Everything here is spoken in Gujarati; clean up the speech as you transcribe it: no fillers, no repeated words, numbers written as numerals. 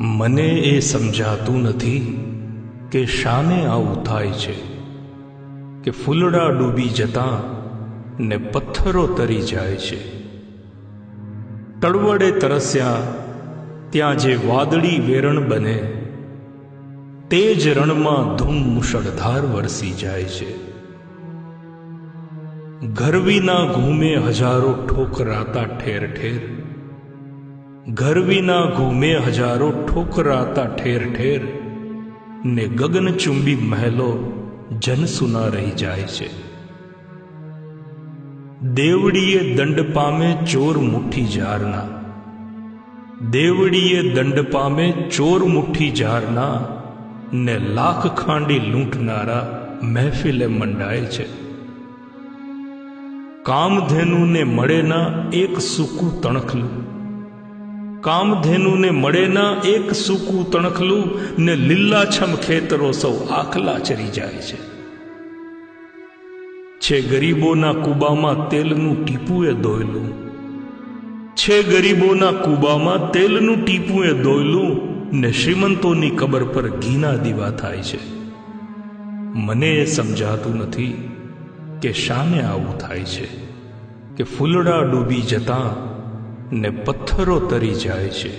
મને એ સમજાતું નથી કે શાને આવું થાય છે કે ફૂલડા ડૂબી જતા ને પથ્થરો તરી જાય છે। તળવડે તરસ્યા ત્યાં જે વાદળી વેરણ બને તે જ રણમાં ધૂમ મુશળધાર વરસી જાય છે। ઘરવીના ઘૂમે હજારો ઠોકરાતા ઠેર ઠેર, ઘરવીના ઘૂમે હજારો ઠોકરાતા ઠેર ઠેર ને ગગનચુંબી મહેલો જનસુના રહી જાય છે। દેવડીએ દંડ પામે ચોર મુઠ્ઠી જારના, દેવડીએ દંડ પામે ચોર મુઠ્ઠી જારના ને લાખ ખાંડી લૂંટનારા મહેફિલે મંડાય છે। કામધેનુને મળે ના એક સૂકું તણખલું, કામધેનુને મળે ના એક સૂકું તણખલું ને લીલાછમ ખેતરો સૌ આખલા ચરી જાય છે। ગરીબોના કૂબામાં તેલનું ટીપુએ દોયલું, છે ગરીબોના કૂબામાં તેલનું ટીપુએ દોયલું ને શ્રીમંતોની કબર પર ઘીના દીવા થાય છે। મને એ સમજાતું નથી કે શાને આવું થાય છે કે ફૂલડા ડૂબી જતા ને પથ્થરો તરી જાય છે।